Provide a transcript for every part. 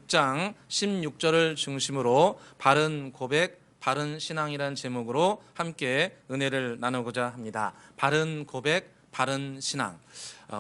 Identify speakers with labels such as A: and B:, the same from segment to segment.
A: 6장 16절을 중심으로 바른 고백, 바른 신앙이라는 제목으로 함께 은혜를 나누고자 합니다. 바른 고백, 바른 신앙.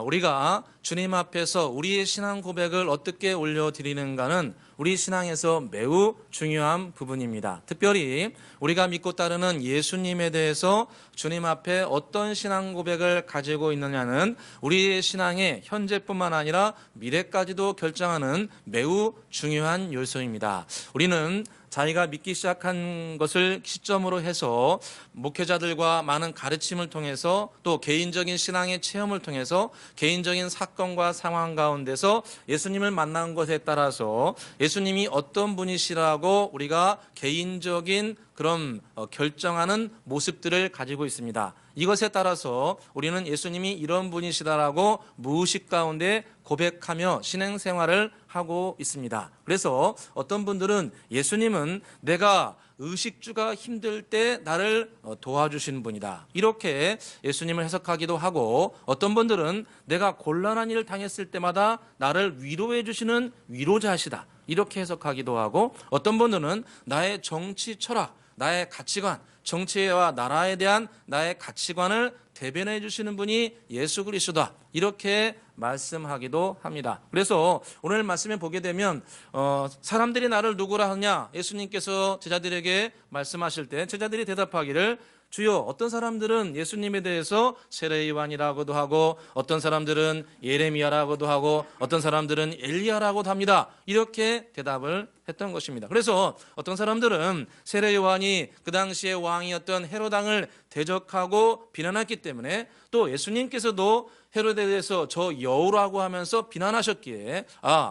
A: 우리가 주님 앞에서 우리의 신앙 고백을 어떻게 올려드리는가는 우리 신앙에서 매우 중요한 부분입니다. 특별히 우리가 믿고 따르는 예수님에 대해서 주님 앞에 어떤 신앙 고백을 가지고 있느냐는 우리의 신앙의 현재뿐만 아니라 미래까지도 결정하는 매우 중요한 요소입니다. 우리는 자기가 믿기 시작한 것을 시점으로 해서 목회자들과 많은 가르침을 통해서 또 개인적인 신앙의 체험을 통해서 개인적인 사건과 상황 가운데서 예수님을 만난 것에 따라서 예수님이 어떤 분이시라고 우리가 개인적인 그런 결정하는 모습들을 가지고 있습니다. 이것에 따라서 우리는 예수님이 이런 분이시다라고 무의식 가운데 고백하며 신앙생활을 하고 있습니다. 그래서 어떤 분들은 예수님은 내가 의식주가 힘들 때 나를 도와주시는 분이다, 이렇게 예수님을 해석하기도 하고, 어떤 분들은 내가 곤란한 일을 당했을 때마다 나를 위로해 주시는 위로자시다, 이렇게 해석하기도 하고, 어떤 분들은 나의 정치 철학, 나의 가치관, 정치와 나라에 대한 나의 가치관을 대변해 주시는 분이 예수 그리스도다, 이렇게 말씀하기도 합니다. 그래서 오늘 말씀에 보게 되면 사람들이 나를 누구라 하냐, 예수님께서 제자들에게 말씀하실 때 제자들이 대답하기를, 주여, 어떤 사람들은 예수님에 대해서 세례 요한이라고도 하고, 어떤 사람들은 예레미야라고도 하고, 어떤 사람들은 엘리야라고도 합니다, 이렇게 대답을 했던 것입니다. 그래서 어떤 사람들은 세례 요한이 그 당시에 왕이었던 헤롯 왕을 대적하고 비난했기 때문에, 또 예수님께서도 헤롯에 대해서 저 여우라고 하면서 비난하셨기에,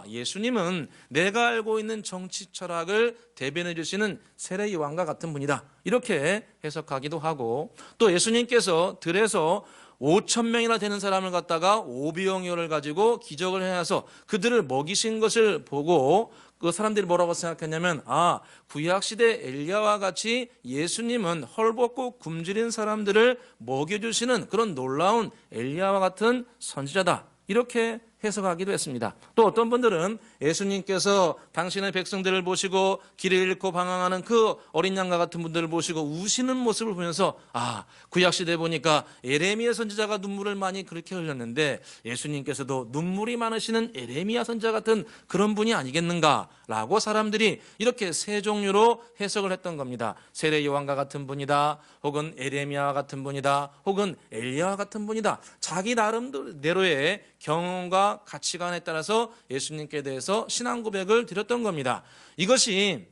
A: 예수님은 내가 알고 있는 정치 철학을 대변해 주시는 세례 요한과 같은 분이다, 이렇게 해석하기도 하고, 또 예수님께서 들에서 5,000명이나 되는 사람을 갖다가 오병이어를 가지고 기적을 해서 그들을 먹이신 것을 보고 그 사람들이 뭐라고 생각했냐면, 구약시대 엘리야와 같이 예수님은 헐벗고 굶주린 사람들을 먹여주시는 그런 놀라운 엘리야와 같은 선지자다, 이렇게 해석하기도 했습니다. 또 어떤 분들은 예수님께서 당신의 백성들을 보시고 길을 잃고 방황하는 그 어린 양과 같은 분들을 보시고 우시는 모습을 보면서, 구약시대에 보니까 예레미야 선지자가 눈물을 많이 그렇게 흘렸는데 예수님께서도 눈물이 많으시는 예레미야 선지자 같은 그런 분이 아니겠는가 라고 사람들이 이렇게 세 종류로 해석을 했던 겁니다. 세례 요한과 같은 분이다, 혹은 예레미야와 같은 분이다, 혹은 엘리야와 같은 분이다. 자기 나름대로의 경험과 가치관에 따라서 예수님께 대해서 신앙 고백을 드렸던 겁니다. 이것이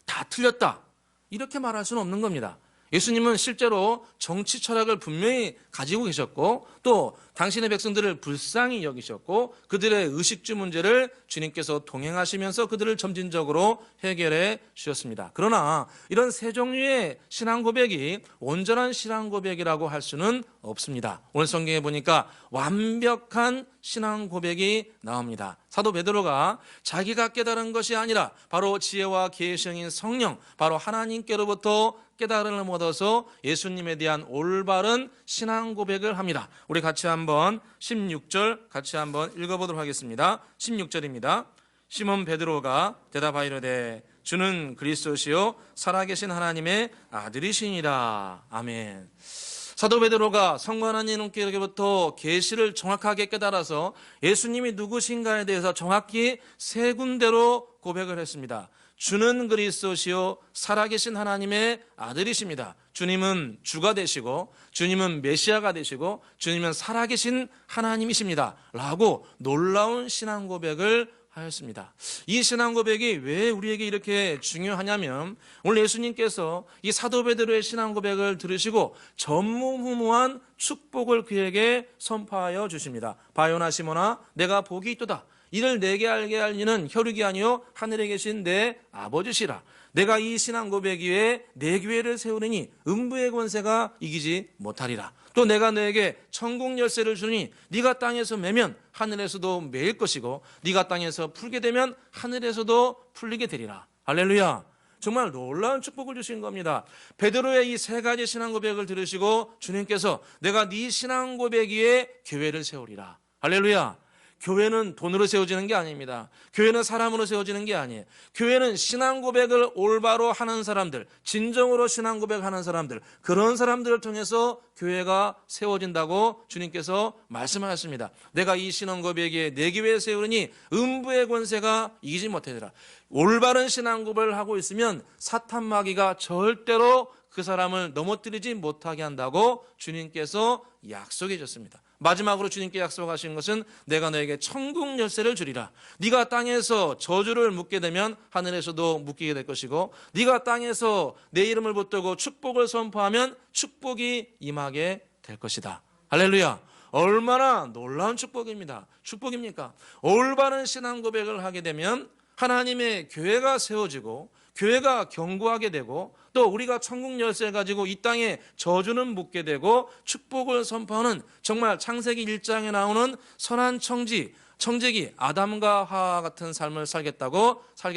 A: 다 틀렸다, 이렇게 말할 수는 없는 겁니다. 예수님은 실제로 정치 철학을 분명히 가지고 계셨고, 또 당신의 백성들을 불쌍히 여기셨고, 그들의 의식주 문제를 주님께서 동행하시면서 그들을 점진적으로 해결해 주셨습니다. 그러나 이런 세 종류의 신앙 고백이 온전한 신앙 고백이라고 할 수는 없습니다. 오늘 성경에 보니까 완벽한 신앙 고백이 나옵니다. 사도 베드로가 자기가 깨달은 것이 아니라 바로 지혜와 계시인 성령, 바로 하나님께로부터 깨달음을 얻어서 예수님에 대한 올바른 신앙 고백을 합니다. 우리 같이 한번 16절 같이 한번 읽어보도록 하겠습니다. 16절입니다. 시몬 베드로가 대답하이르되 주는 그리스도시요 살아계신 하나님의 아들이시니라. 아멘. 사도 베드로가 성부 하나님께로부터 계시를 정확하게 깨달아서 예수님이 누구신가에 대해서 정확히 세 군데로 고백을 했습니다. 주는 그리스도시요 살아계신 하나님의 아들이십니다. 주님은 주가 되시고, 주님은 메시아가 되시고, 주님은 살아계신 하나님이십니다 라고 놀라운 신앙 고백을 하였습니다. 이 신앙 고백이 왜 우리에게 이렇게 중요하냐면, 오늘 예수님께서 이 사도 베드로의 신앙 고백을 들으시고 전무후무한 축복을 그에게 선포하여 주십니다. 바요나 시몬아, 내가 복이 있도다. 이를 내게 알게 할 이는 혈육이 아니요 하늘에 계신 내 아버지시라. 내가 이 신앙 고백 위에 내 교회를 세우리니 음부의 권세가 이기지 못하리라. 또 내가 너에게 천국 열쇠를 주니 네가 땅에서 매면 하늘에서도 매일 것이고 네가 땅에서 풀게 되면 하늘에서도 풀리게 되리라. 할렐루야. 정말 놀라운 축복을 주신 겁니다. 베드로의 이 세 가지 신앙 고백을 들으시고 주님께서 내가 네 신앙 고백 위에 교회를 세우리라. 할렐루야. 교회는 돈으로 세워지는 게 아닙니다. 교회는 사람으로 세워지는 게 아니에요. 교회는 신앙 고백을 올바로 하는 사람들, 진정으로 신앙 고백하는 사람들, 그런 사람들을 통해서 교회가 세워진다고 주님께서 말씀하셨습니다. 내가 이 신앙 고백에 내 교회에 세우니 음부의 권세가 이기지 못하리라. 올바른 신앙 고백을 하고 있으면 사탄 마귀가 절대로 그 사람을 넘어뜨리지 못하게 한다고 주님께서 약속해 줬습니다. 마지막으로 주님께 약속하신 것은 내가 너에게 천국 열쇠를 주리라. 네가 땅에서 저주를 묻게 되면 하늘에서도 묻게 될 것이고, 네가 땅에서 내 이름을 붙들고 축복을 선포하면 축복이 임하게 될 것이다. 할렐루야. 얼마나 놀라운 축복입니다. 축복입니까? 올바른 신앙 고백을 하게 되면 하나님의 교회가 세워지고 교회가 견고하게 되고, 또 우리가 천국 열쇠를 가지고 이 땅에 저주는 묻게 되고 축복을 선포하는, 정말 창세기 1장에 나오는 선한 청지기 아담과 하와 같은 삶을 살게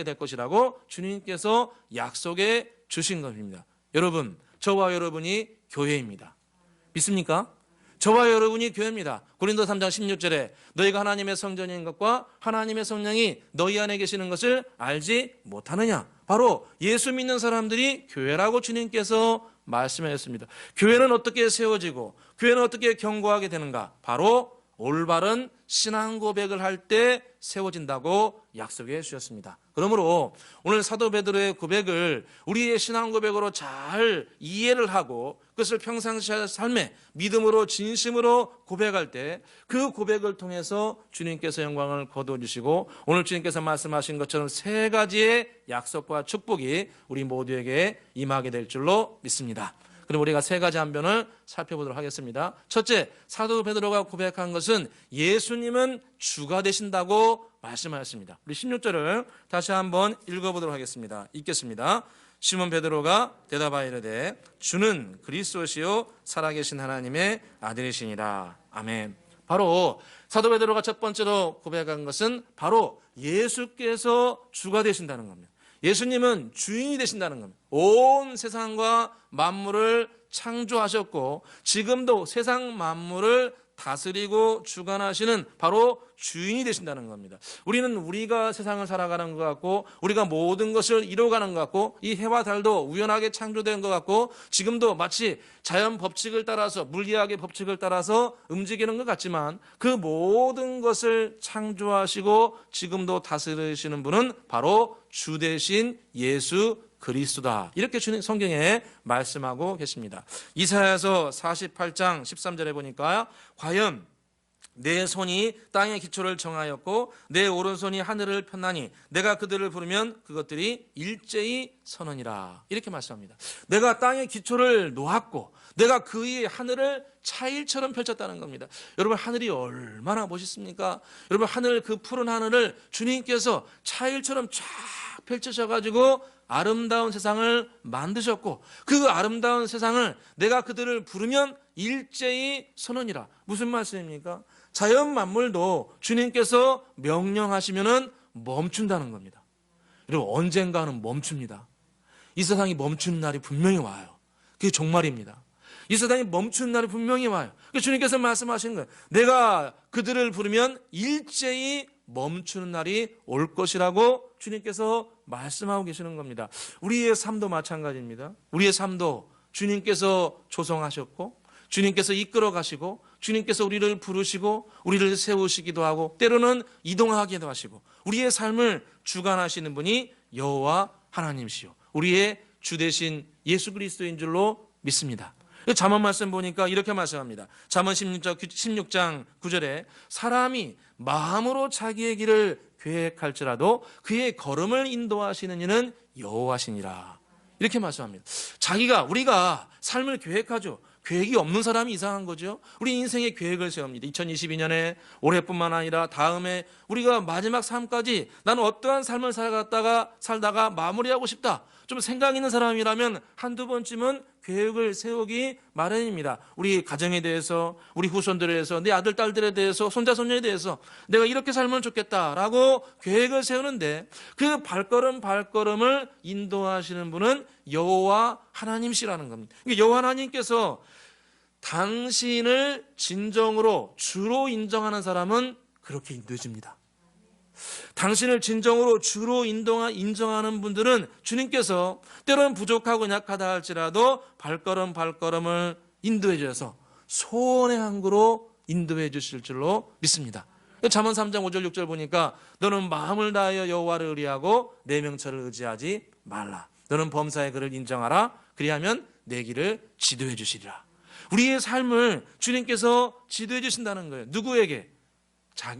A: 될 것이라고 주님께서 약속해 주신 것입니다. 여러분, 저와 여러분이 교회입니다. 믿습니까? 저와 여러분이 교회입니다. 고린도 3장 16절에 너희가 하나님의 성전인 것과 하나님의 성령이 너희 안에 계시는 것을 알지 못하느냐. 바로 예수 믿는 사람들이 교회라고 주님께서 말씀하셨습니다. 교회는 어떻게 세워지고 교회는 어떻게 견고하게 되는가? 바로 올바른 신앙 고백을 할 때 세워진다고 약속해 주셨습니다. 그러므로 오늘 사도 베드로의 고백을 우리의 신앙 고백으로 잘 이해를 하고 그것을 평상시 삶에 믿음으로 진심으로 고백할 때 그 고백을 통해서 주님께서 영광을 거두어주시고, 오늘 주님께서 말씀하신 것처럼 세 가지의 약속과 축복이 우리 모두에게 임하게 될 줄로 믿습니다. 그럼 우리가 세 가지 한변을 살펴보도록 하겠습니다. 첫째, 사도 베드로가 고백한 것은 예수님은 주가 되신다고 말씀하였습니다. 우리 16절을 다시 한번 읽어보도록 하겠습니다. 읽겠습니다. 시몬 베드로가 대답하여 이르되 주는 그리스도시요 살아계신 하나님의 아들이시니라. 아멘. 바로 사도 베드로가 첫 번째로 고백한 것은 바로 예수께서 주가 되신다는 겁니다. 예수님은 주인이 되신다는 겁니다. 온 세상과 만물을 창조하셨고 지금도 세상 만물을 다스리고 주관하시는 바로 주인이 되신다는 겁니다. 우리는 우리가 세상을 살아가는 것 같고 우리가 모든 것을 이뤄가는 것 같고 이 해와 달도 우연하게 창조된 것 같고 지금도 마치 자연 법칙을 따라서 물리학의 법칙을 따라서 움직이는 것 같지만 그 모든 것을 창조하시고 지금도 다스리시는 분은 바로 주 대신 예수 그리스도다. 이렇게 성경에 말씀하고 계십니다. 이사야서 48장 13절에 보니까 과연 내 손이 땅의 기초를 정하였고 내 오른손이 하늘을 폈나니 내가 그들을 부르면 그것들이 일제히 서느니라. 이렇게 말씀합니다. 내가 땅의 기초를 놓았고 내가 그 위에 하늘을 차일처럼 펼쳤다는 겁니다. 여러분, 하늘이 얼마나 멋있습니까? 여러분, 하늘, 그 푸른 하늘을 주님께서 차일처럼 쫙 펼치셔가지고 아름다운 세상을 만드셨고 그 아름다운 세상을 내가 그들을 부르면 일제히 서느니라. 무슨 말씀입니까? 자연 만물도 주님께서 명령하시면은 멈춘다는 겁니다. 그리고 언젠가는 멈춥니다. 이 세상이 멈추는 날이 분명히 와요. 그게 종말입니다. 이 세상이 멈추는 날이 분명히 와요. 주님께서 말씀하시는 거예요. 내가 그들을 부르면 일제히 멈추는 날이 올 것이라고 주님께서 말씀하고 계시는 겁니다. 우리의 삶도 마찬가지입니다. 우리의 삶도 주님께서 조성하셨고 주님께서 이끌어 가시고 주님께서 우리를 부르시고 우리를 세우시기도 하고 때로는 이동하기도 하시고 우리의 삶을 주관하시는 분이 여호와 하나님이시요 우리의 주 되신 예수 그리스도인 줄로 믿습니다. 잠언 말씀 보니까 이렇게 말씀합니다. 잠언 16장 9절에 사람이 마음으로 자기의 길을 계획할지라도 그의 걸음을 인도하시는 이는 여호와시니라. 이렇게 말씀합니다. 우리가 삶을 계획하죠. 계획이 없는 사람이 이상한 거죠. 우리 인생의 계획을 세웁니다. 2022년에 올해뿐만 아니라 다음에 우리가 마지막 삶까지 나는 어떠한 삶을 살다가 마무리하고 싶다. 좀 생각 있는 사람이라면 한두 번쯤은 계획을 세우기 마련입니다. 우리 가정에 대해서, 우리 후손들에 대해서, 내 아들, 딸들에 대해서, 손자, 손녀에 대해서 내가 이렇게 살면 좋겠다라고 계획을 세우는데 그 발걸음을 인도하시는 분은 여호와 하나님이시라는 겁니다. 여호와 하나님께서 당신을 진정으로 주로 인정하는 사람은 그렇게 인도해 줍니다. 당신을 진정으로 주로 인정하는 분들은 주님께서 때로는 부족하고 약하다 할지라도 발걸음을 인도해 주셔서 소원의 항구로 인도해 주실 줄로 믿습니다. 잠언 3장 5절 6절 보니까 너는 마음을 다하여 여호와를 의뢰하고 내 명철을 의지하지 말라. 너는 범사의 그를 인정하라. 그리하면 내 길을 지도해 주시리라. 우리의 삶을 주님께서 지도해 주신다는 거예요. 누구에게?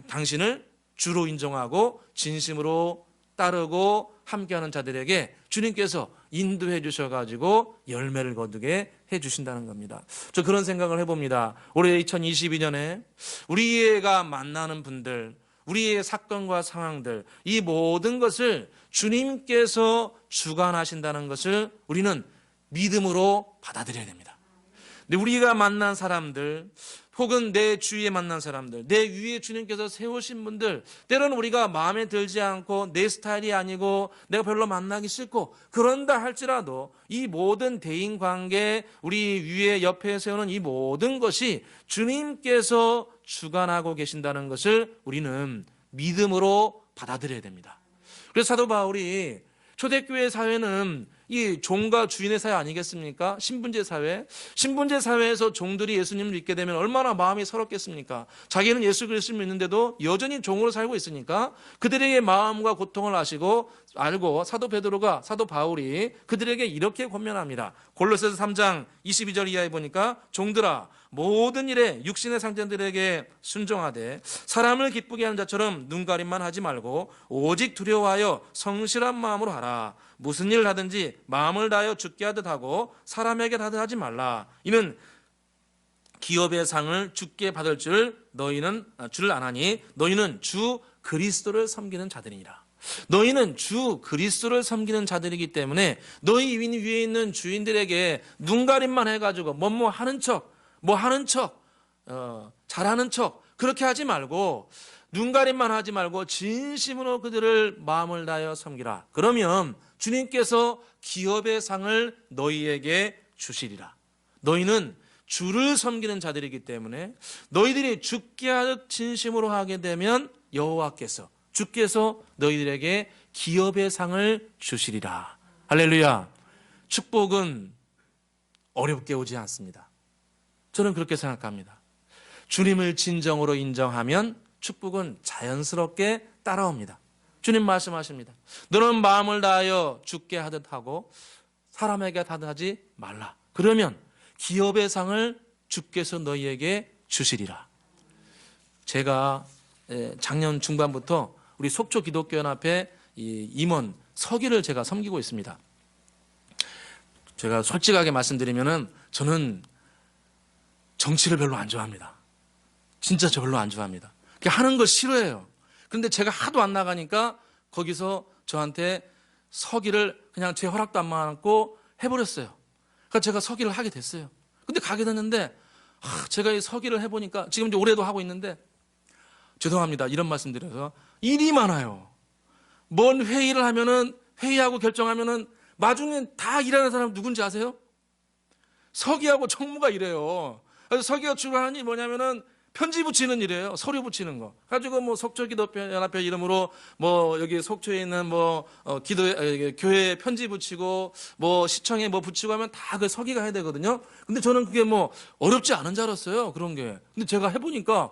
A: 당신을 주로 인정하고 진심으로 따르고 함께하는 자들에게 주님께서 인도해 주셔가지고 열매를 거두게 해주신다는 겁니다. 저 그런 생각을 해봅니다. 올해 2022년에 우리가 만나는 분들, 우리의 사건과 상황들, 이 모든 것을 주님께서 주관하신다는 것을 우리는 믿음으로 받아들여야 됩니다. 근데 우리가 만난 사람들, 혹은 내 주위에 만난 사람들, 내 위에 주님께서 세우신 분들, 때로는 우리가 마음에 들지 않고 내 스타일이 아니고 내가 별로 만나기 싫고 그런다 할지라도 이 모든 대인관계, 우리 위에 옆에 세우는 이 모든 것이 주님께서 주관하고 계신다는 것을 우리는 믿음으로 받아들여야 됩니다. 그래서 사도 바울이 초대교회 사회는 이 종과 주인의 사회 아니겠습니까? 신분제 사회. 신분제 사회에서 종들이 예수님을 믿게 되면 얼마나 마음이 서럽겠습니까? 자기는 예수 그리스도를 믿는데도 여전히 종으로 살고 있으니까 그들에게 마음과 고통을 알고 사도 바울이 그들에게 이렇게 권면합니다. 골로새서 3장 22절 이하에 보니까 종들아 모든 일에 육신의 상전들에게 순종하되 사람을 기쁘게 하는 자처럼 눈가림만 하지 말고 오직 두려워하여 성실한 마음으로 하라. 무슨 일을 하든지 마음을 다하여 주께 하듯 하고 사람에게 하듯 하지 말라. 이는 기업의 상을 주께 받을 줄 아나니 너희는 주 그리스도를 섬기는 자들이니라. 너희는 주 그리스도를 섬기는 자들이기 때문에 너희 위에 있는 주인들에게 눈가림만 해가지고 잘하는 척 그렇게 하지 말고 눈가림만 하지 말고 진심으로 그들을 마음을 다하여 섬기라. 그러면 주님께서 기업의 상을 너희에게 주시리라. 너희는 주를 섬기는 자들이기 때문에 너희들이 주께 하듯 진심으로 하게 되면 주께서 너희들에게 기업의 상을 주시리라. 할렐루야. 축복은 어렵게 오지 않습니다. 저는 그렇게 생각합니다. 주님을 진정으로 인정하면 축복은 자연스럽게 따라옵니다. 주님 말씀하십니다. 너는 마음을 다하여 주께 하듯 하고 사람에게 하듯 하지 말라. 그러면 기업의 상을 주께서 너희에게 주시리라. 제가 작년 중반부터 우리 속초 기독교연합회 임원 서기를 제가 섬기고 있습니다. 제가 솔직하게 말씀드리면은 저는 정치를 별로 안 좋아합니다. 진짜 저 별로 안 좋아합니다. 하는 거 싫어해요. 그런데 제가 하도 안 나가니까 거기서 저한테 서기를 그냥 제 허락도 안 받고 해버렸어요. 그러니까 제가 서기를 하게 됐어요. 근데 가게 됐는데 제가 이 서기를 해보니까 지금 이제 올해도 하고 있는데 죄송합니다. 이런 말씀 드려서 일이 많아요. 뭔 회의를 하면은 회의하고 결정하면은 나중에 다 일하는 사람 누군지 아세요? 서기하고 총무가 이래요. 그래서 서기가 주관하는 일이 뭐냐면은 편지 붙이는 일이에요. 서류 붙이는 거. 가지고 속초기독교연합회 이름으로 여기 속초에 있는 교회 편지 붙이고 시청에 붙이고 하면 다 그 서기가 해야 되거든요. 근데 저는 그게 어렵지 않은 줄 알았어요. 그런 게. 근데 제가 해보니까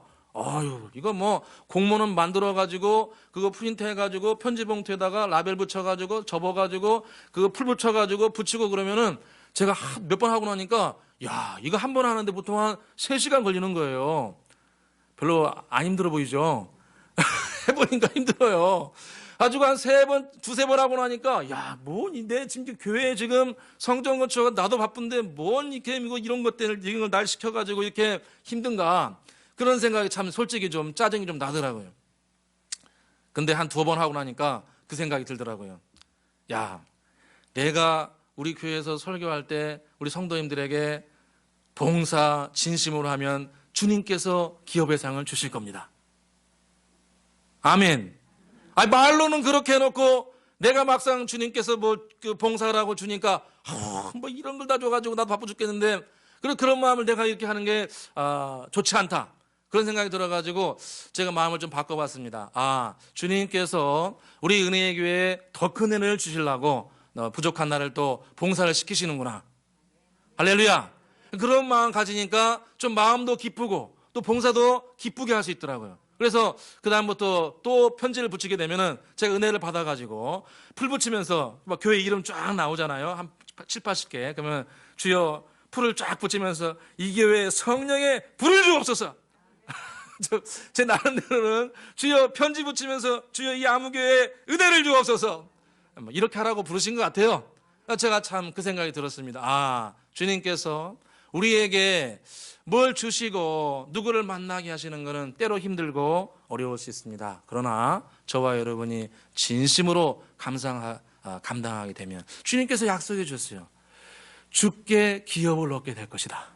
A: 이거 공문은 만들어가지고 그거 프린트해가지고 편지 봉투에다가 라벨 붙여가지고 접어가지고 그거 풀 붙여가지고 붙이고 그러면은 제가 몇 번 하고 나니까 이거 한 번 하는데 보통 한 3시간 걸리는 거예요. 별로 안 힘들어 보이죠? 해보니까 힘들어요. 가지고 한 3번, 2-3번 하고 나니까 내 지금 교회에 지금 성전 건축가 나도 바쁜데 이런 것들을 이걸 날 시켜가지고 이렇게 힘든가 그런 생각이 참 솔직히 좀 짜증이 좀 나더라고요. 근데 한 2번 하고 나니까 그 생각이 들더라고요. 내가 우리 교회에서 설교할 때 우리 성도님들에게 봉사 진심으로 하면 주님께서 기업의 상을 주실 겁니다. 아멘. 말로는 그렇게 해놓고 내가 막상 주님께서 봉사를 하고 주니까 이런 걸 다 줘가지고 나도 바빠 죽겠는데 그런 마음을 내가 이렇게 하는 게 좋지 않다. 그런 생각이 들어가지고 제가 마음을 좀 바꿔봤습니다. 아, 주님께서 우리 은혜의 교회에 더 큰 은혜를 주시려고 부족한 나를 또 봉사를 시키시는구나. 할렐루야. 그런 마음 가지니까 좀 마음도 기쁘고 또 봉사도 기쁘게 할 수 있더라고요. 그래서 그 다음부터 또 편지를 붙이게 되면은 제가 은혜를 받아가지고 풀 붙이면서 막 교회 이름 쫙 나오잖아요. 한 7, 80개. 그러면 주여 풀을 쫙 붙이면서 이 교회에 성령의 불을 주옵소서. 제 나름대로는 주여 편지 붙이면서 주여 이 아무교회에 은혜를 주옵소서. 이렇게 하라고 부르신 것 같아요. 제가 참 그 생각이 들었습니다. 아, 주님께서 우리에게 뭘 주시고 누구를 만나게 하시는 것은 때로 힘들고 어려울 수 있습니다. 그러나 저와 여러분이 진심으로 감당하게 되면 주님께서 약속해 주셨어요. 주께 기업을 얻게 될 것이다.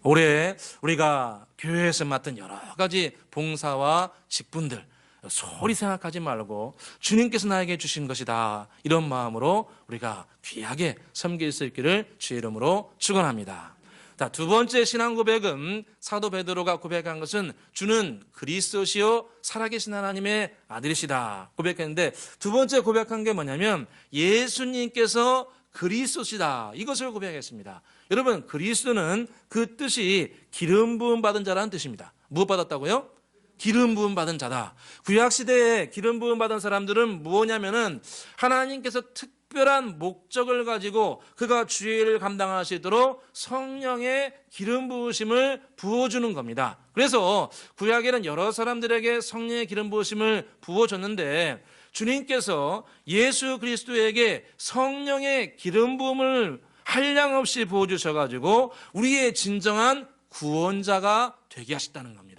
A: 올해 우리가 교회에서 맡은 여러 가지 봉사와 직분들 소홀히 생각하지 말고 주님께서 나에게 주신 것이다. 이런 마음으로 우리가 귀하게 섬길 수 있기를 주의 이름으로 축원합니다. 자, 두 번째 신앙 고백은 사도 베드로가 고백한 것은 주는 그리스도시요 살아계신 하나님의 아들이시다 고백했는데, 두 번째 고백한 게 뭐냐면 예수님께서 그리스도시다, 이것을 고백했습니다. 여러분, 그리스도는 그 뜻이 기름 부음 받은 자라는 뜻입니다. 무엇 받았다고요? 기름 부음 받은 자다. 구약 시대에 기름 부음 받은 사람들은 무엇냐면은 하나님께서 특별한 목적을 가지고 그가 주의 일을 감당하시도록 성령의 기름 부으심을 부어주는 겁니다. 그래서 구약에는 여러 사람들에게 성령의 기름 부으심을 부어줬는데 주님께서 예수 그리스도에게 성령의 기름 부음을 한량없이 부어주셔가지고 우리의 진정한 구원자가 되게 하셨다는 겁니다.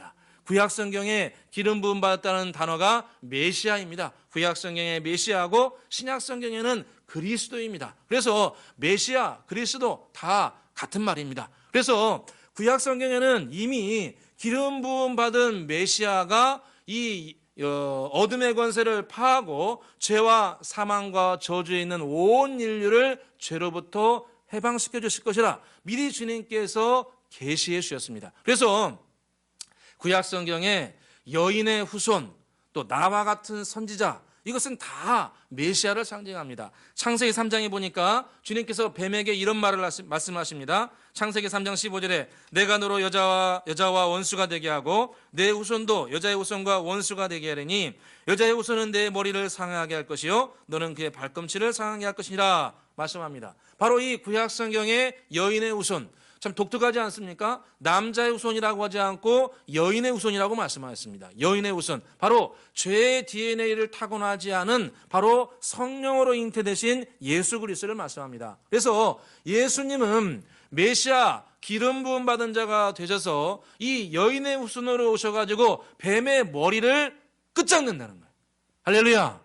A: 구약 성경에 기름 부음 받았다는 단어가 메시아입니다. 구약 성경의 메시아하고 신약 성경에는 그리스도입니다. 그래서 메시아, 그리스도 다 같은 말입니다. 그래서 구약 성경에는 이미 기름 부음 받은 메시아가 이 어둠의 권세를 파하고 죄와 사망과 저주에 있는 온 인류를 죄로부터 해방시켜 주실 것이라 미리 주님께서 계시해 주셨습니다. 그래서 구약 성경에 여인의 후손, 또 나와 같은 선지자, 이것은 다 메시아를 상징합니다. 창세기 3장에 보니까 주님께서 뱀에게 이런 말을 말씀하십니다. 창세기 3장 15절에 내가 너로 여자와 원수가 되게 하고 내 후손도 여자의 후손과 원수가 되게 하리니 여자의 후손은 내 머리를 상하게 할 것이요 너는 그의 발꿈치를 상하게 할 것이라 말씀합니다. 바로 이 구약 성경의 여인의 후손, 참 독특하지 않습니까? 남자의 후손이라고 하지 않고 여인의 후손이라고 말씀하셨습니다. 여인의 후손, 바로 죄의 DNA를 타고나지 않은 바로 성령으로 잉태되신 예수 그리스도를 말씀합니다. 그래서 예수님은 메시아, 기름 부음 받은 자가 되셔서 이 여인의 후손으로 오셔가지고 뱀의 머리를 끝장낸다는 거예요. 할렐루야.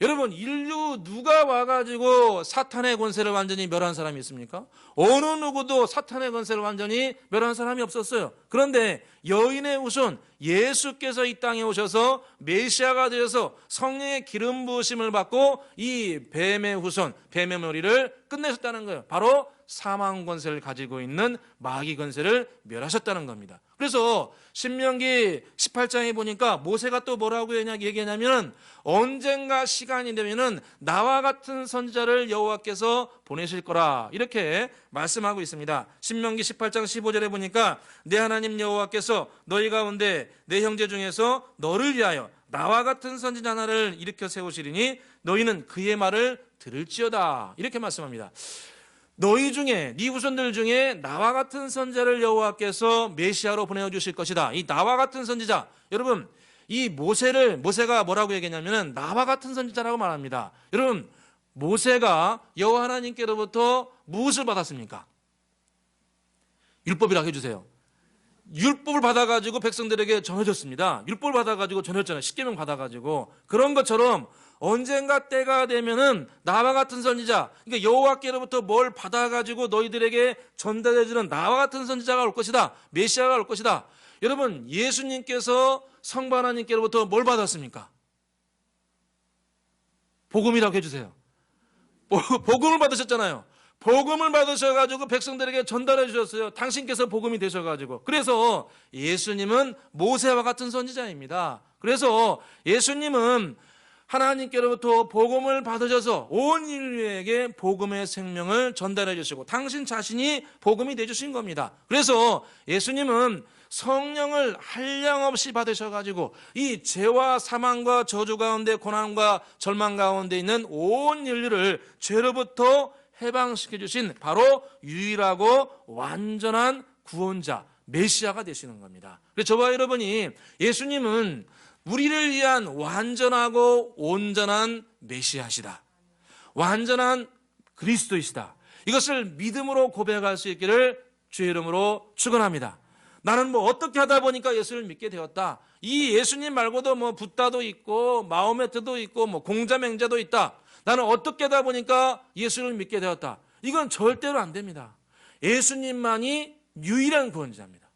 A: 여러분, 인류 누가 와가지고 사탄의 권세를 완전히 멸한 사람이 있습니까? 어느 누구도 사탄의 권세를 완전히 멸한 사람이 없었어요. 그런데 여인의 후손 예수께서 이 땅에 오셔서 메시아가 되어서 성령의 기름 부으심을 받고 이 뱀의 후손, 뱀의 머리를 끝내셨다는 거예요. 바로 사망 권세를 가지고 있는 마귀 권세를 멸하셨다는 겁니다. 그래서 신명기 18장에 보니까 모세가 또 뭐라고 얘기하냐면 언젠가 시간이 되면은 나와 같은 선지자를 여호와께서 보내실 거라 이렇게 말씀하고 있습니다. 신명기 18장 15절에 보니까 내 하나님 여호와께서 너희 가운데 내 형제 중에서 너를 위하여 나와 같은 선지자 하나를 일으켜 세우시리니 너희는 그의 말을 들을지어다 이렇게 말씀합니다. 너희 중에 네 후손들 중에 나와 같은 선지자를 여호와께서 메시아로 보내주실 것이다. 이 나와 같은 선지자, 여러분 이 모세가 뭐라고 얘기했냐면 나와 같은 선지자라고 말합니다. 여러분 모세가 여호와 하나님께로부터 무엇을 받았습니까? 율법이라고 해주세요. 율법을 받아가지고 백성들에게 전해줬습니다. 율법을 받아가지고 전했잖아요. 십계명 받아가지고. 그런 것처럼 언젠가 때가 되면은 나와 같은 선지자, 그러니까 여호와께로부터 뭘 받아가지고 너희들에게 전달해주는 나와 같은 선지자가 올 것이다. 메시아가 올 것이다. 여러분 예수님께서 성부 하나님께로부터 뭘 받았습니까? 복음이라고 해주세요. 복음을 받으셨잖아요. 복음을 받으셔가지고 백성들에게 전달해 주셨어요. 당신께서 복음이 되셔가지고. 그래서 예수님은 모세와 같은 선지자입니다. 그래서 예수님은 하나님께로부터 복음을 받으셔서 온 인류에게 복음의 생명을 전달해 주시고 당신 자신이 복음이 되주신 겁니다. 그래서 예수님은 성령을 한량없이 받으셔가지고 이 죄와 사망과 저주 가운데 고난과 절망 가운데 있는 온 인류를 죄로부터 해방시켜 주신 바로 유일하고 완전한 구원자 메시아가 되시는 겁니다. 그래서 저와 여러분이 예수님은 우리를 위한 완전하고 온전한 메시아시다, 완전한 그리스도이시다, 이것을 믿음으로 고백할 수 있기를 주의 이름으로 축원합니다. 나는 뭐 어떻게 하다 보니까 예수를 믿게 되었다, 이 예수님 말고도 뭐 붓다도 있고 마호메트도 있고 뭐 공자맹자도 있다, 나는 어떻게 하다 보니까 예수를 믿게 되었다, 이건 절대로 안 됩니다. 예수님만이 유일한 구원자입니다.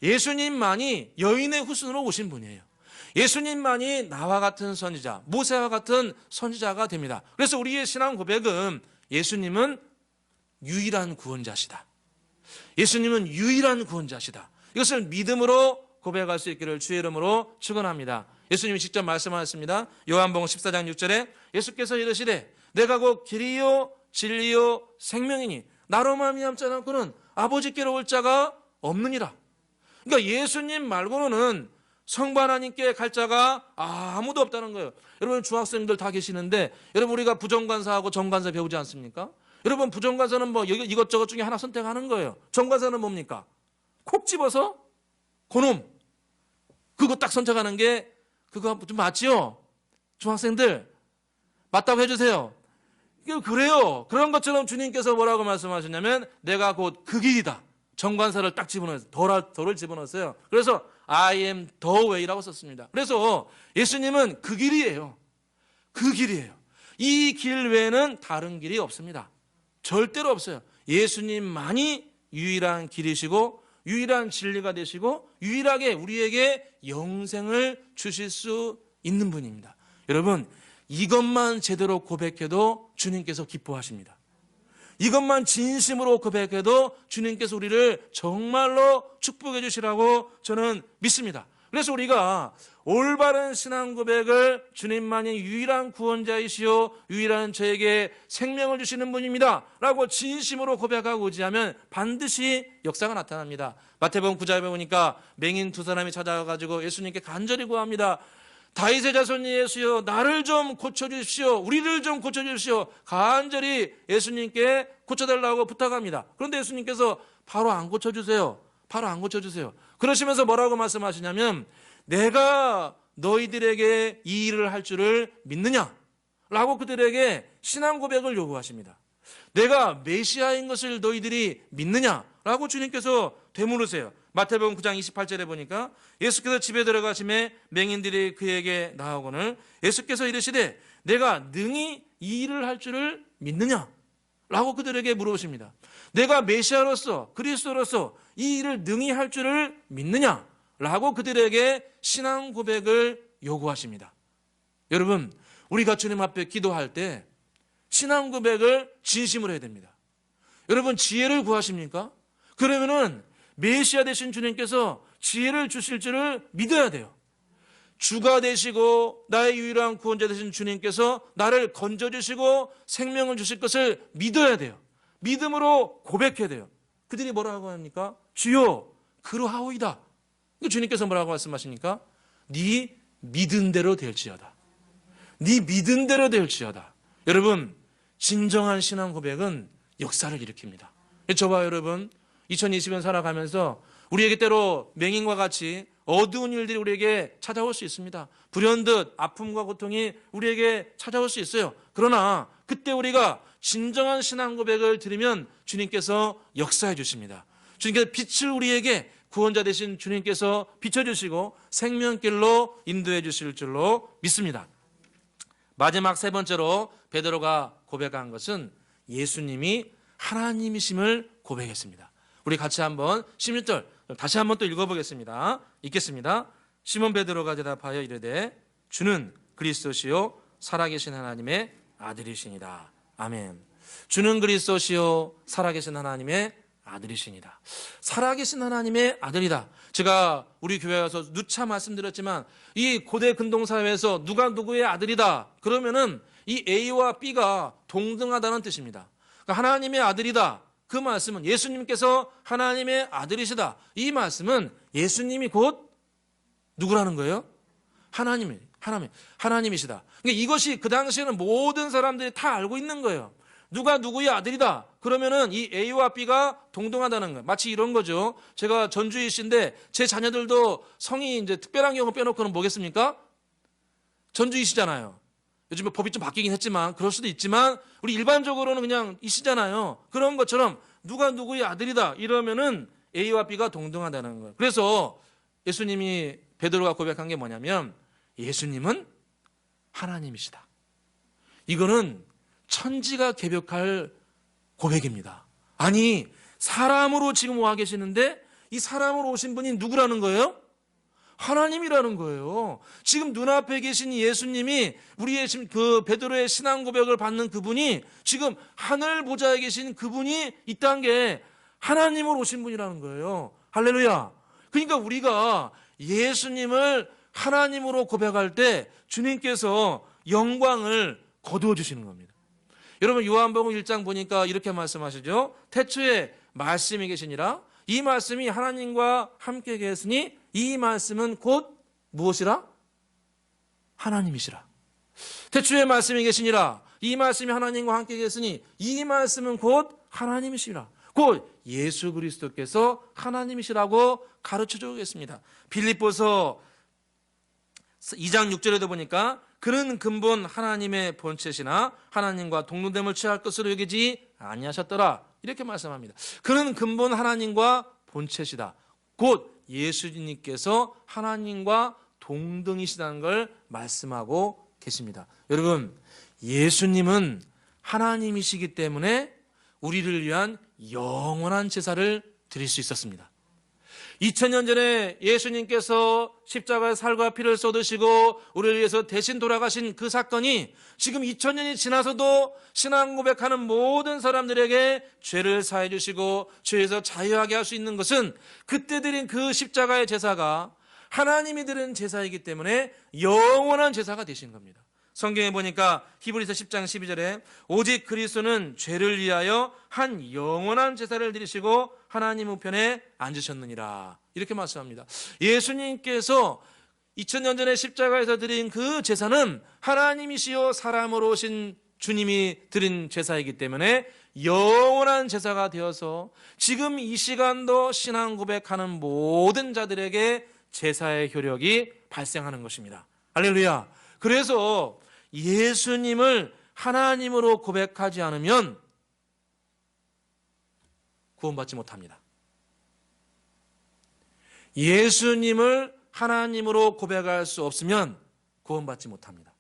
A: 예수님만이 여인의 후손으로 오신 분이에요. 예수님만이 나와 같은 선지자, 모세와 같은 선지자가 됩니다. 그래서 우리의 신앙 고백은 예수님은 유일한 구원자시다, 예수님은 유일한 구원자시다, 이것을 믿음으로 고백할 수 있기를 주의 이름으로 축원합니다. 예수님이 직접 말씀하셨습니다. 요한복음 14장 6절에 예수께서 이르시되 내가 곧 길이요 진리요 생명이니 나로 말미암지 않고는 아버지께로 올 자가 없느니라. 그러니까 예수님 말고는 성부 하나님께 갈 자가 아무도 없다는 거예요. 여러분 중학생들 다 계시는데 여러분 우리가 부정관사하고 정관사 배우지 않습니까? 여러분 부정관사는 뭐 이것저것 중에 하나 선택하는 거예요. 정관사는 뭡니까? 콕 집어서 그놈 그거 딱 선택하는 게 그거 좀 맞지요? 중학생들 맞다고 해주세요. 그래요. 그런 것처럼 주님께서 뭐라고 말씀하셨냐면 내가 곧 그 길이다. 정관사를 딱 집어넣어서 더를 집어넣었어요. 그래서 I am the way라고 썼습니다. 그래서 예수님은 그 길이에요. 그 길이에요. 이 길 외에는 다른 길이 없습니다. 절대로 없어요. 예수님만이 유일한 길이시고 유일한 진리가 되시고 유일하게 우리에게 영생을 주실 수 있는 분입니다. 여러분 이것만 제대로 고백해도 주님께서 기뻐하십니다. 이것만 진심으로 고백해도 주님께서 우리를 정말로 축복해 주시라고 저는 믿습니다. 그래서 우리가 올바른 신앙 고백을 주님만이 유일한 구원자이시오 유일한 저에게 생명을 주시는 분입니다 라고 진심으로 고백하고 의지하면 반드시 역사가 나타납니다. 마태복음 9장에 보니까 맹인 두 사람이 찾아와가지고 예수님께 간절히 구합니다. 다윗의 자손 예수여 나를 좀 고쳐주십시오. 우리를 좀 고쳐주십시오. 간절히 예수님께 고쳐달라고 부탁합니다. 그런데 예수님께서 바로 안 고쳐주세요. 바로 안 고쳐주세요. 그러시면서 뭐라고 말씀하시냐면 내가 너희들에게 이 일을 할 줄을 믿느냐? 라고 그들에게 신앙 고백을 요구하십니다. 내가 메시아인 것을 너희들이 믿느냐? 라고 주님께서 되물으세요. 마태복음 9장 28절에 보니까 예수께서 집에 들어가심에 맹인들이 그에게 나오거늘 예수께서 이르시되 내가 능히 이 일을 할 줄을 믿느냐? 라고 그들에게 물어보십니다. 내가 메시아로서 그리스도로서 이 일을 능히 할 줄을 믿느냐? 라고 그들에게 신앙 고백을 요구하십니다. 여러분 우리가 주님 앞에 기도할 때 신앙 고백을 진심으로 해야 됩니다. 여러분 지혜를 구하십니까? 그러면은 메시아 되신 주님께서 지혜를 주실 줄을 믿어야 돼요. 주가 되시고 나의 유일한 구원자 되신 주님께서 나를 건져주시고 생명을 주실 것을 믿어야 돼요. 믿음으로 고백해야 돼요. 그들이 뭐라고 합니까? 주여 그러하오이다. 주님께서 뭐라고 말씀하십니까? 네 믿은 대로 될지어다. 네 믿은 대로 될지어다. 여러분 진정한 신앙 고백은 역사를 일으킵니다. 저와 여러분 2020년 살아가면서 우리에게 때로 맹인과 같이 어두운 일들이 우리에게 찾아올 수 있습니다. 불현듯 아픔과 고통이 우리에게 찾아올 수 있어요. 그러나 그때 우리가 진정한 신앙 고백을 드리면 주님께서 역사해 주십니다. 주님께서 빛을 우리에게 구원자 되신 주님께서 비춰주시고 생명길로 인도해 주실 줄로 믿습니다. 마지막 세 번째로 베드로가 고백한 것은 예수님이 하나님이심을 고백했습니다. 우리 같이 한번 16절 다시 한번 또 읽어보겠습니다. 읽겠습니다. 시몬 베드로가 대답하여 이르되 주는 그리스도시요 살아계신 하나님의 아들이시니라. 아멘. 주는 그리스도시요 살아계신 하나님의 아들이시니라. 살아계신 하나님의 아들이다. 제가 우리 교회에 와서 누차 말씀드렸지만 이 고대 근동사회에서 누가 누구의 아들이다 그러면은 이 A와 B가 동등하다는 뜻입니다. 그러니까 하나님의 아들이다. 그 말씀은 예수님께서 하나님의 아들이시다. 이 말씀은 예수님이 곧 누구라는 거예요? 하나님이시다. 그러니까 이것이 그 당시에는 모든 사람들이 다 알고 있는 거예요. 누가 누구의 아들이다. 그러면은 이 A와 B가 동등하다는 거예요. 마치 이런 거죠. 제가 전주희 씨인데 제 자녀들도 성이 이제 특별한 경우 빼놓고는 뭐겠습니까? 전주희 씨잖아요. 요즘에 법이 좀 바뀌긴 했지만 그럴 수도 있지만 우리 일반적으로는 그냥 이 씨잖아요. 그런 것처럼 누가 누구의 아들이다 이러면은 A와 B가 동등하다는 거예요. 그래서 예수님이 베드로가 고백한 게 뭐냐면 예수님은 하나님이시다. 이거는 천지가 개벽할 고백입니다. 아니 사람으로 지금 와 계시는데 이 사람으로 오신 분이 누구라는 거예요? 하나님이라는 거예요. 지금 눈앞에 계신 예수님이 우리의 그 베드로의 신앙 고백을 받는 그분이 지금 하늘 보좌에 계신 그분이 이 땅에 하나님으로 오신 분이라는 거예요. 할렐루야. 그러니까 우리가 예수님을 하나님으로 고백할 때 주님께서 영광을 거두어 주시는 겁니다. 여러분 요한복음 1장 보니까 이렇게 말씀하시죠. 태초에 말씀이 계시니라. 이 말씀이 하나님과 함께 계시니 이 말씀은 곧 무엇이라? 하나님이시라. 태초에 말씀이 계시니라. 이 말씀이 하나님과 함께 계시니 이 말씀은 곧 하나님이시라. 곧 예수 그리스도께서 하나님이시라고 가르쳐주고 계십니다. 빌립보서 2장 6절에도 보니까 그는 근본 하나님의 본체시나 하나님과 동등됨을 취할 것으로 여기지 아니하셨더라. 이렇게 말씀합니다. 그는 근본 하나님과 본체시다. 곧 예수님께서 하나님과 동등이시다는 걸 말씀하고 계십니다. 여러분, 예수님은 하나님이시기 때문에 우리를 위한 영원한 제사를 드릴 수 있었습니다. 2000년 전에 예수님께서 십자가의 살과 피를 쏟으시고 우리를 위해서 대신 돌아가신 그 사건이 지금 2000년이 지나서도 신앙 고백하는 모든 사람들에게 죄를 사해 주시고 죄에서 자유하게 할 수 있는 것은 그때 드린 그 십자가의 제사가 하나님이 드린 제사이기 때문에 영원한 제사가 되신 겁니다. 성경에 보니까 히브리서 10장 12절에 오직 그리스도는 죄를 위하여 한 영원한 제사를 드리시고 하나님 우편에 앉으셨느니라. 이렇게 말씀합니다. 예수님께서 2000년 전에 십자가에서 드린 그 제사는 하나님이시요 사람으로 오신 주님이 드린 제사이기 때문에 영원한 제사가 되어서 지금 이 시간도 신앙 고백하는 모든 자들에게 제사의 효력이 발생하는 것입니다. 할렐루야. 그래서 예수님을 하나님으로 고백하지 않으면 구원받지 못합니다. 예수님을 하나님으로 고백할 수 없으면 구원받지 못합니다.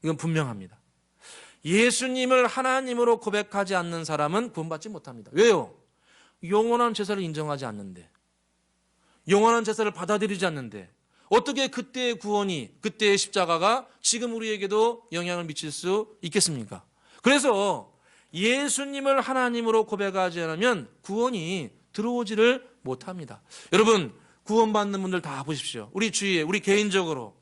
A: 이건 분명합니다. 예수님을 하나님으로 고백하지 않는 사람은 구원받지 못합니다. 왜요? 영원한 제사를 인정하지 않는데, 영원한 제사를 받아들이지 않는데 어떻게 그때의 구원이, 그때의 십자가가 지금 우리에게도 영향을 미칠 수 있겠습니까? 그래서 예수님을 하나님으로 고백하지 않으면 구원이 들어오지를 못합니다. 여러분, 구원받는 분들 다 보십시오. 우리 주위에, 우리 개인적으로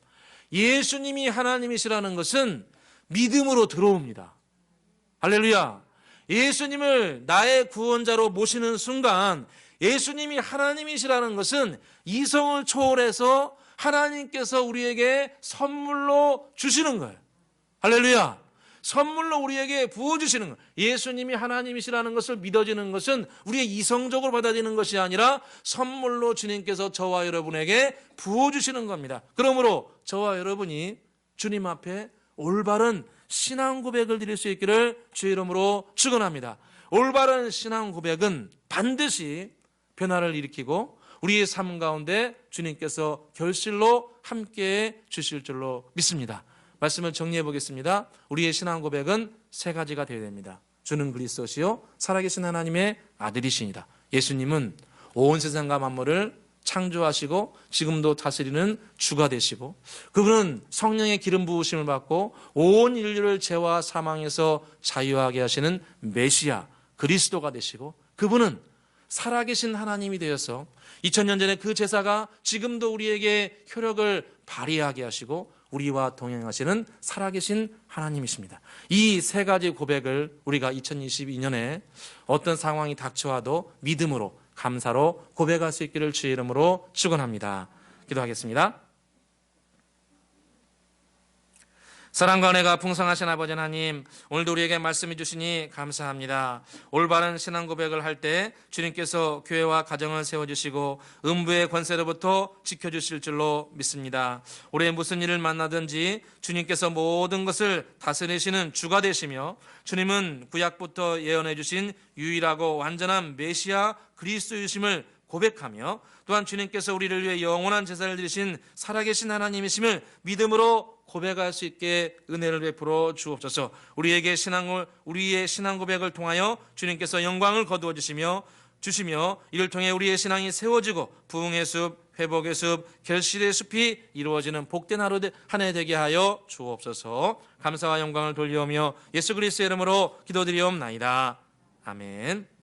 A: 예수님이 하나님이시라는 것은 믿음으로 들어옵니다. 할렐루야. 예수님을 나의 구원자로 모시는 순간 예수님이 하나님이시라는 것은 이성을 초월해서 하나님께서 우리에게 선물로 주시는 거예요. 할렐루야. 선물로 우리에게 부어주시는 거예요. 예수님이 하나님이시라는 것을 믿어지는 것은 우리의 이성적으로 받아들이는 것이 아니라 선물로 주님께서 저와 여러분에게 부어주시는 겁니다. 그러므로 저와 여러분이 주님 앞에 올바른 신앙 고백을 드릴 수 있기를 주의 이름으로 축원합니다. 올바른 신앙 고백은 반드시 변화를 일으키고 우리의 삶 가운데 주님께서 결실로 함께해 주실 줄로 믿습니다. 말씀을 정리해 보겠습니다. 우리의 신앙 고백은 세 가지가 되어야 됩니다. 주는 그리스도시요 살아계신 하나님의 아들이시니다. 예수님은 온 세상과 만물을 창조하시고 지금도 다스리는 주가 되시고, 그분은 성령의 기름 부으심을 받고 온 인류를 죄와 사망에서 자유하게 하시는 메시아 그리스도가 되시고, 그분은 살아계신 하나님이 되어서 2000년 전에 그 제사가 지금도 우리에게 효력을 발휘하게 하시고 우리와 동행하시는 살아계신 하나님이십니다. 이 세 가지 고백을 우리가 2022년에 어떤 상황이 닥쳐와도 믿음으로, 감사로 고백할 수 있기를 주의 이름으로 축원합니다. 기도하겠습니다. 사랑과 은혜가 풍성하신 아버지 하나님, 오늘도 우리에게 말씀해 주시니 감사합니다. 올바른 신앙 고백을 할 때 주님께서 교회와 가정을 세워주시고 음부의 권세로부터 지켜주실 줄로 믿습니다. 올해 무슨 일을 만나든지 주님께서 모든 것을 다스리시는 주가 되시며, 주님은 구약부터 예언해 주신 유일하고 완전한 메시아 그리스도이심을 고백하며, 또한 주님께서 우리를 위해 영원한 제사를 드리신 살아계신 하나님이심을 믿음으로 고백할 수 있게 은혜를 베풀어 주옵소서. 우리의 신앙 고백을 통하여 주님께서 영광을 거두어 주시며 이를 통해 우리의 신앙이 세워지고 부흥의 숲, 회복의 숲, 결실의 숲이 이루어지는 복된 하루 한 해 되게 하여 주옵소서. 감사와 영광을 돌리오며 예수 그리스도의 이름으로 기도드리옵나이다. 아멘.